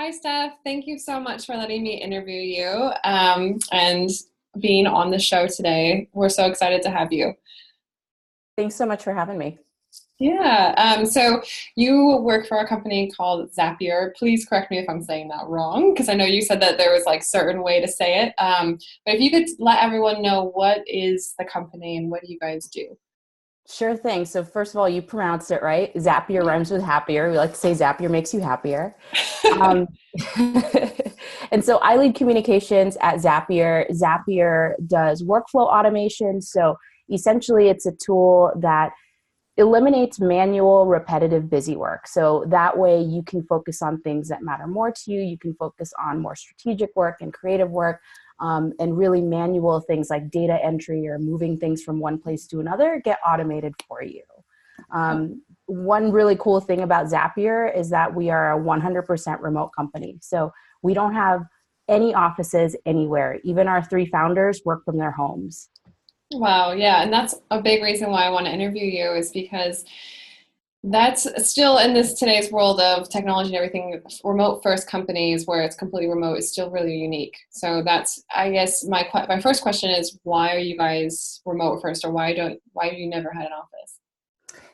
Hi, Steph. Thank you so much for letting me interview you and being on the show today. We're so excited to have you. Thanks so much for having me. Yeah. So you work for a company called Zapier. Please correct me if I'm saying that wrong, because I know you said that there was like certain way to say it. But if you could let everyone know, what is the company and what do you guys do? Sure thing. So first of all, you pronounced it right. Zapier rhymes with happier. We like to say Zapier makes you happier. Um, and so I lead communications at Zapier. Zapier does workflow automation. So essentially it's a tool that eliminates manual, repetitive, busy work. So that way you can focus on things that matter more to you. You can focus on more strategic work and creative work, and really manual things like data entry or moving things from one place to another get automated for you. One really cool thing about Zapier is that we are a 100% remote company. So we don't have any offices anywhere. Even our three founders work from their homes. Wow, yeah, and that's a big reason why I want to interview you is because that's still in this today's world of technology and everything, remote first companies where it's completely remote is still really unique. So that's, I guess my first question is, why are you guys remote first, or why have you never had an office?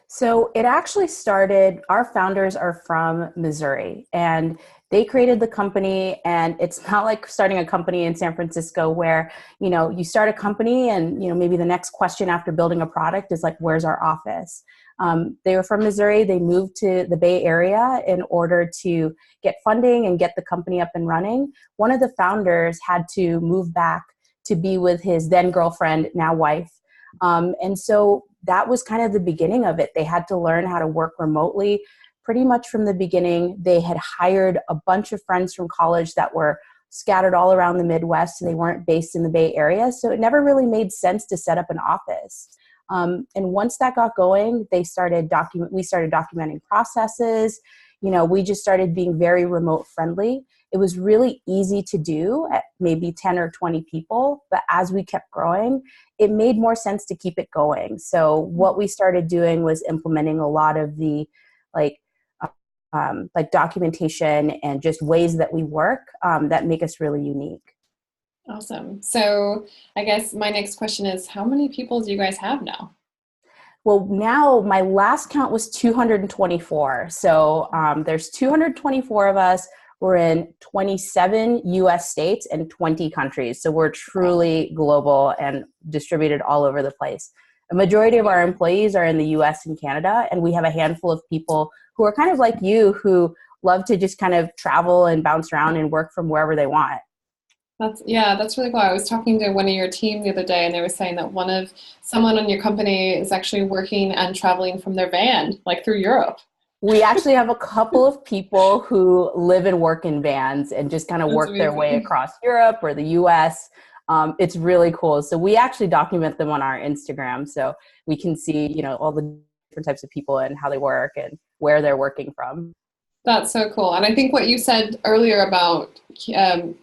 So it actually started, our founders are from Missouri and they created the company. And it's not like starting a company in San Francisco where, you start a company and, maybe the next question after building a product is like, where's our office? They were from Missouri. They moved to the Bay Area in order to get funding and get the company up and running. One of the founders had to move back to be with his then girlfriend, now wife. And so that was kind of the beginning of it. They had to learn how to work remotely pretty much from the beginning. They had hired a bunch of friends from college that were scattered all around the Midwest. So they weren't based in the Bay Area. So it never really made sense to set up an office. And once that got going, we started documenting processes. We just started being very remote friendly. It was really easy to do at maybe 10 or 20 people. But as we kept growing, it made more sense to keep it going. So what we started doing was implementing a lot of the like documentation and just ways that we work that make us really unique. Awesome. So I guess my next question is, how many people do you guys have now? Well, now my last count was 224. So there's 224 of us. We're in 27 US states and 20 countries. So we're truly global and distributed all over the place. A majority of our employees are in the US and Canada, and we have a handful of people who are kind of like you, who love to just kind of travel and bounce around and work from wherever they want. That's really cool. I was talking to one of your team the other day, and they were saying that someone on your company is actually working and traveling from their van, like through Europe. We actually have a couple of people who live and work in vans and just kind of That's work their way amazing. across Europe or the US. It's really cool. So we actually document them on our Instagram, so we can see, all the different types of people and how they work and where they're working from. That's so cool. And I think what you said earlier about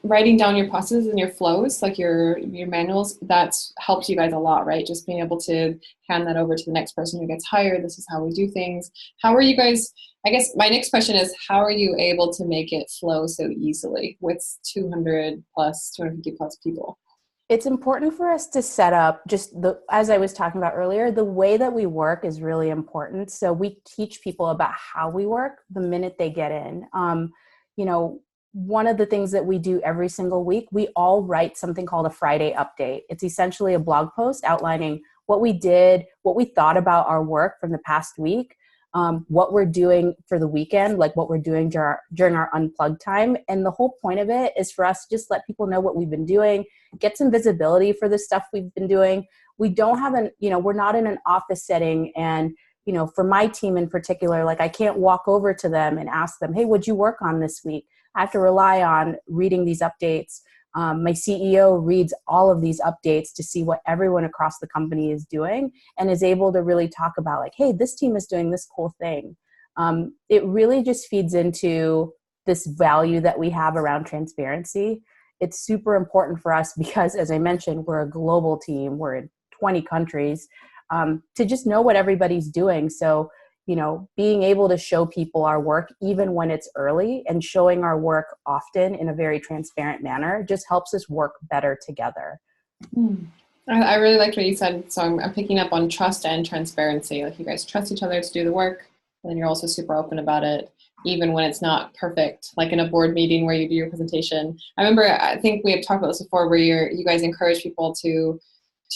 writing down your processes and your flows, like your manuals, that's helped you guys a lot, right? Just being able to hand that over to the next person who gets hired. This is how we do things. How are you guys? I guess my next question is, how are you able to make it flow so easily with 250 plus people? It's important for us to set up as I was talking about earlier, the way that we work is really important. So we teach people about how we work the minute they get in. One of the things that we do every single week, we all write something called a Friday update. It's essentially a blog post outlining what we did, what we thought about our work from the past week, what we're doing for the weekend, like what we're doing during our unplugged time. And the whole point of it is for us to just let people know what we've been doing, get some visibility for the stuff we've been doing. We don't have we're not in an office setting. And, for my team in particular, like I can't walk over to them and ask them, hey, what'd you work on this week? I have to rely on reading these updates. My CEO reads all of these updates to see what everyone across the company is doing and is able to really talk about like, hey, this team is doing this cool thing. It really just feeds into this value that we have around transparency. It's super important for us because, as I mentioned, we're a global team. We're in 20 countries, to just know what everybody's doing. So, being able to show people our work, even when it's early, and showing our work often in a very transparent manner just helps us work better together. I really liked what you said. So I'm picking up on trust and transparency. Like you guys trust each other to do the work, and then you're also super open about it, even when it's not perfect. Like in a board meeting where you do your presentation. I think we have talked about this before, where you guys encourage people to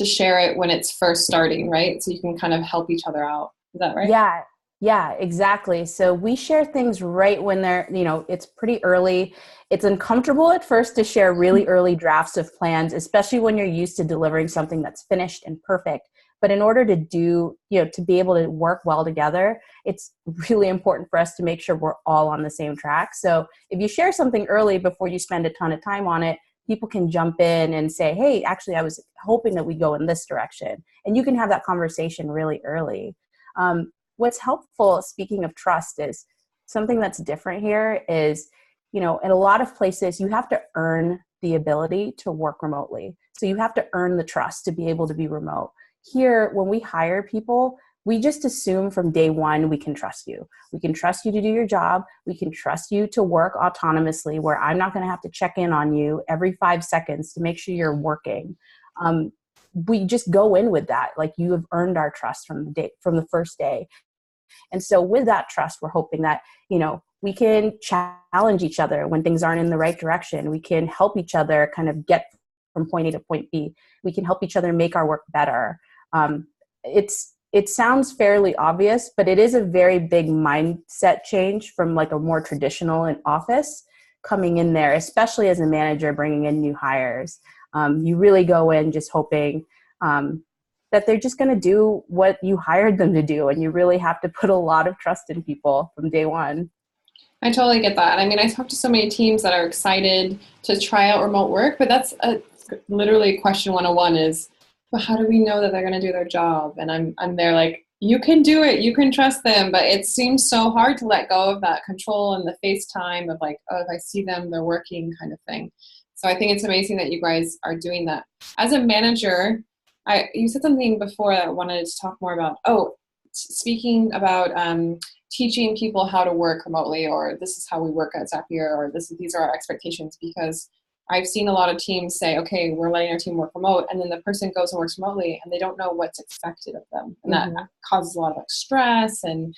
share it when it's first starting, right? So you can kind of help each other out. Is that right? Yeah, exactly. So we share things right when they're, it's pretty early. It's uncomfortable at first to share really early drafts of plans, especially when you're used to delivering something that's finished and perfect. But in order to to be able to work well together, it's really important for us to make sure we're all on the same track. So if you share something early before you spend a ton of time on it, people can jump in and say, hey, actually, I was hoping that we go in this direction. And you can have that conversation really early. What's helpful, speaking of trust, is something that's different here is, in a lot of places, you have to earn the ability to work remotely. So you have to earn the trust to be able to be remote. Here, when we hire people, we just assume from day one, we can trust you. We can trust you to do your job. We can trust you to work autonomously, where I'm not going to have to check in on you every 5 seconds to make sure you're working. We just go in with that. Like, you have earned our trust from the first day. And so with that trust, we're hoping that, we can challenge each other when things aren't in the right direction. We can help each other kind of get from point A to point B. We can help each other make our work better. It sounds fairly obvious, but it is a very big mindset change from like a more traditional office coming in there, especially as a manager bringing in new hires. You really go in just hoping that they're just going to do what you hired them to do. And you really have to put a lot of trust in people from day one. I totally get that. I mean, I talk to so many teams that are excited to try out remote work, but that's literally question 101 is, well, how do we know that they're going to do their job? And I'm there like, you can do it. You can trust them. But it seems so hard to let go of that control and the FaceTime of like, oh, if I see them, they're working kind of thing. So I think it's amazing that you guys are doing that. As a manager, you said something before that I wanted to talk more about. Oh, speaking about teaching people how to work remotely, or this is how we work at Zapier, or these are our expectations, because I've seen a lot of teams say, okay, we're letting our team work remote, and then the person goes and works remotely and they don't know what's expected of them. And that causes a lot of like stress and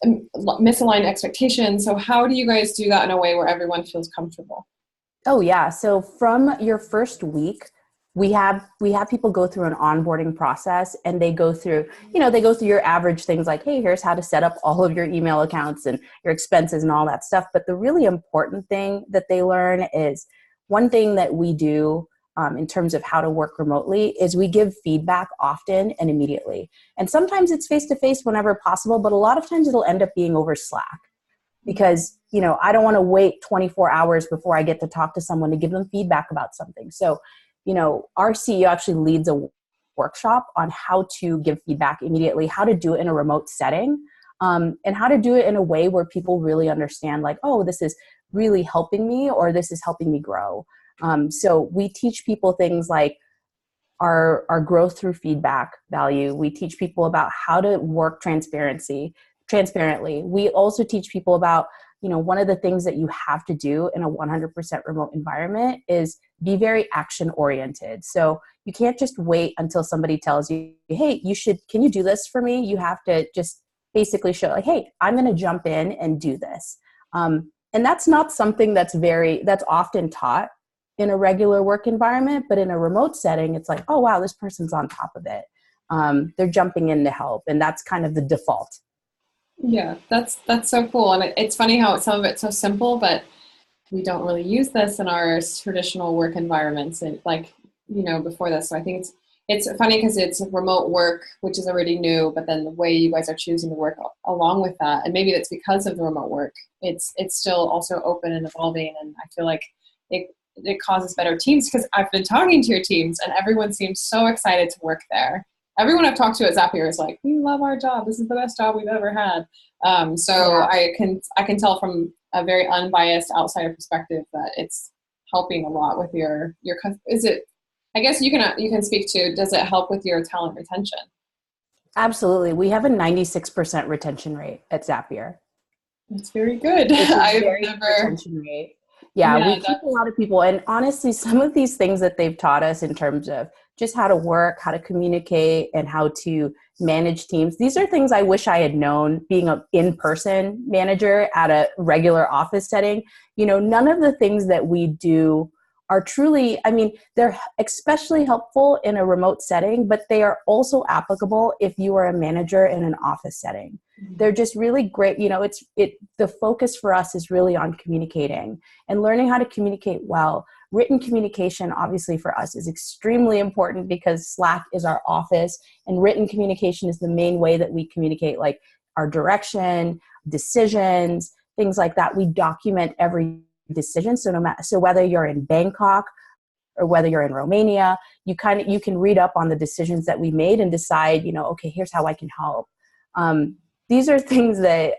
misaligned expectations. So how do you guys do that in a way where everyone feels comfortable? Oh yeah. So from your first week, we have people go through an onboarding process, and they go through your average things like, hey, here's how to set up all of your email accounts and your expenses and all that stuff. But the really important thing that they learn is, one thing that we do in terms of how to work remotely is we give feedback often and immediately. And sometimes it's face-to-face whenever possible, but a lot of times it'll end up being over Slack, because, I don't want to wait 24 hours before I get to talk to someone to give them feedback about something. So, our CEO actually leads a workshop on how to give feedback immediately, how to do it in a remote setting, and how to do it in a way where people really understand, like, oh, this is really helping me, or this is helping me grow. So we teach people things like our growth through feedback value. We teach people about how to work transparently. We also teach people about, one of the things that you have to do in a 100% remote environment is be very action oriented. So you can't just wait until somebody tells you, hey, can you do this for me? You have to just basically show, like, hey, I'm going to jump in and do this. And that's not something that's often taught in a regular work environment, but in a remote setting, it's like, oh, wow, this person's on top of it. They're jumping in to help. And that's kind of the default. Yeah, that's so cool. And it's funny how some of it's so simple, but we don't really use this in our traditional work environments, and like, before this. So I think it's funny because it's remote work, which is already new, but then the way you guys are choosing to work along with that, and maybe that's because of the remote work, it's still also open and evolving. And I feel like it causes better teams, because I've been talking to your teams and everyone seems so excited to work there. Everyone I've talked to at Zapier is like, we love our job. This is the best job we've ever had. So yeah. I can tell from a very unbiased outsider perspective that it's helping a lot with your. Is it? I guess you can speak to. Does it help with your talent retention? Absolutely. We have a 96% retention rate at Zapier, That's very good. which is I've very good never, retention rate. Yeah, we yeah, keep a that's lot of people. And honestly, some of these things that they've taught us in terms of just how to work, how to communicate, and how to manage teams, these are things I wish I had known being an in-person manager at a regular office setting. You know, none of the things that we do are truly, I mean, they're especially helpful in a remote setting, but they are also applicable if you are a manager in an office setting. They're just really great. You know, the focus for us is really on communicating and learning how to communicate well. Written communication, obviously, for us is extremely important because Slack is our office, and written communication is the main way that we communicate, like our direction, decisions, things like that. We document every decision. So no matter, so whether you're in Bangkok or whether you're in Romania, you can read up on the decisions that we made and decide, you know, okay, here's how I can help. These are things that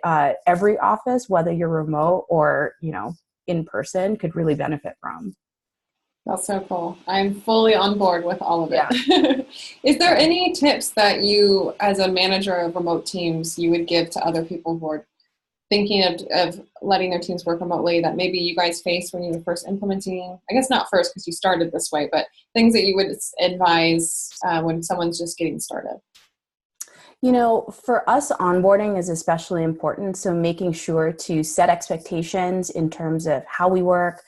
every office, whether you're remote or, you know, in person, could really benefit from. That's so cool. I'm fully on board with all of Yeah. it. Is there any tips that you, as a manager of remote teams, you would give to other people who are thinking of letting their teams work remotely that maybe you guys faced when you were first implementing? I guess not first because you started this way, but things that you would advise when someone's just getting started? You know, for us, onboarding is especially important. So making sure to set expectations in terms of how we work,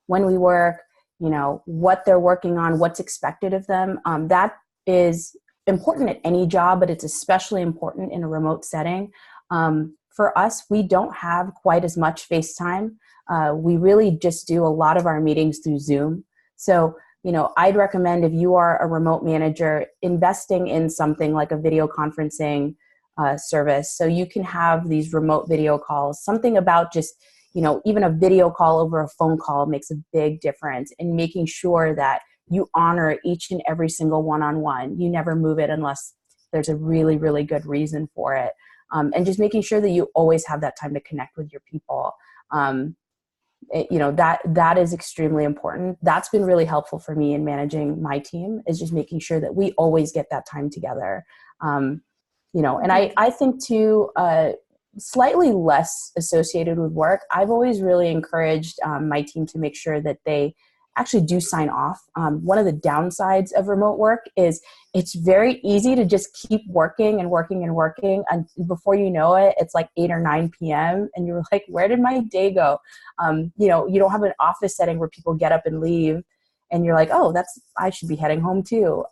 when we work, you know, what they're working on, what's expected of them. That is important at any job, but it's especially important in a remote setting. For us, we don't have quite as much FaceTime. We really just do a lot of our meetings through Zoom. So, you know, I'd recommend if you are a remote manager, investing in something like a video conferencing service. So you can have these remote video calls. Something about just, you know, even a video call over a phone call makes a big difference in making sure that you honor each and every single one-on-one. You never move it unless there's a really, really good reason for it. And just making sure that you always have that time to connect with your people. You know, that is extremely important. That's been really helpful for me in managing my team, is just making sure that we always get that time together. You know, and I think too, slightly less associated with work, I've always really encouraged my team to make sure that they actually do sign off. One of the downsides of remote work is it's very easy to just keep working and working and working, and before you know it, it's like 8 or 9 p.m. and you're like, where did my day go? You know, you don't have an office setting where people get up and leave and you're like, oh, I should be heading home too.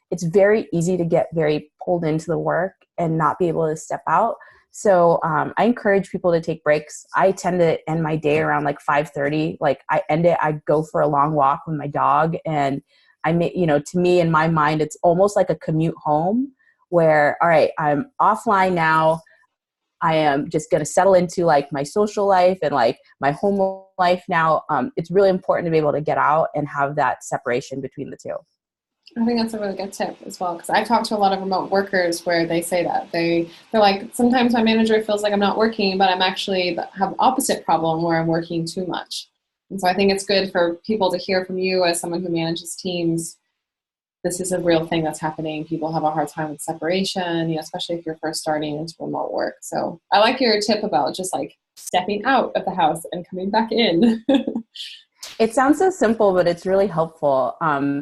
It's very easy to get very pulled into the work and not be able to step out. So I encourage people to take breaks. I tend to end my day around like 5:30. Like I end it, I go for a long walk with my dog, and you know, to me, in my mind, it's almost like a commute home where, all right, I'm offline now. I am just going to settle into like my social life and like my home life now. It's really important to be able to get out and have that separation between the two. I think that's a really good tip as well, because I've talked to a lot of remote workers where they say that they're like, sometimes my manager feels like I'm not working, but I'm actually have opposite problem where I'm working too much. And so I think it's good for people to hear from you as someone who manages teams. This is a real thing that's happening. People have a hard time with separation, you know, especially if you're first starting into remote work. So I like your tip about just like stepping out of the house and coming back in. It sounds so simple, but it's really helpful.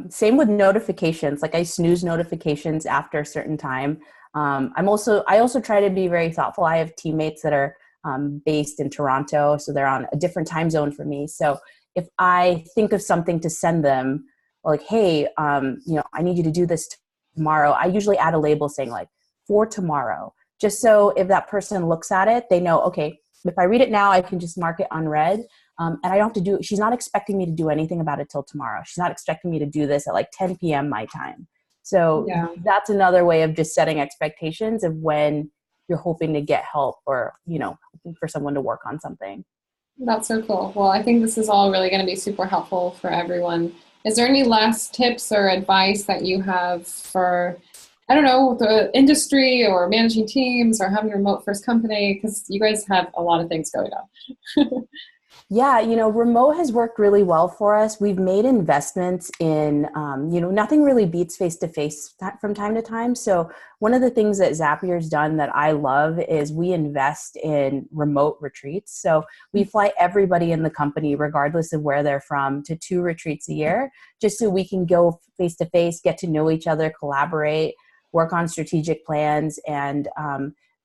Same with notifications. Like I snooze notifications after a certain time. I also try to be very thoughtful. I have teammates that are based in Toronto, so they're on a different time zone for me. So if I think of something to send them, like, hey, you know, I need you to do this tomorrow, I usually add a label saying like for tomorrow, just so if that person looks at it, they know, okay, if I read it now, I can just mark it unread. And I don't have to she's not expecting me to do anything about it till tomorrow. She's not expecting me to do this at like 10 p.m. my time. So Yeah. that's another way of just setting expectations of when you're hoping to get help or, you know, hoping for someone to work on something. That's so cool. Well, I think this is all really going to be super helpful for everyone. Is there any last tips or advice that you have for, I don't know, the industry or managing teams or having a remote first company? Because you guys have a lot of things going on. Yeah, remote has worked really well for us. We've made investments in, nothing really beats face to face from time to time. So one of the things that Zapier's done that I love is we invest in remote retreats. So we fly everybody in the company, regardless of where they're from, to 2 retreats a year, just so we can go face to face, get to know each other, collaborate, work on strategic plans. And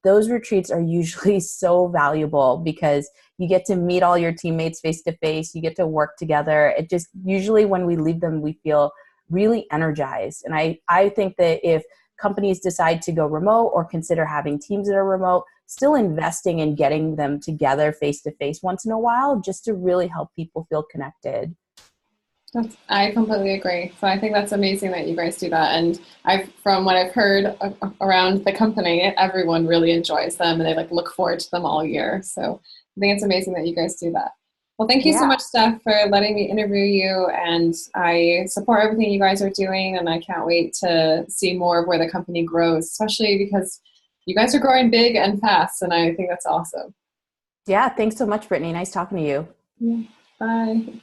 those retreats are usually so valuable because you get to meet all your teammates face to face. You get to work together. It just usually when we leave them, we feel really energized. And I think that if companies decide to go remote or consider having teams that are remote, still investing in getting them together face to face once in a while, just to really help people feel connected. I completely agree. So I think that's amazing that you guys do that. And from what I've heard around the company, everyone really enjoys them and they like look forward to them all year. So I think it's amazing that you guys do that. Well, thank you so Yeah. much, Steph, for letting me interview you. And I support everything you guys are doing. And I can't wait to see more of where the company grows, especially because you guys are growing big and fast. And I think that's awesome. Yeah. Thanks so much, Brittney. Nice talking to you. Yeah. Bye.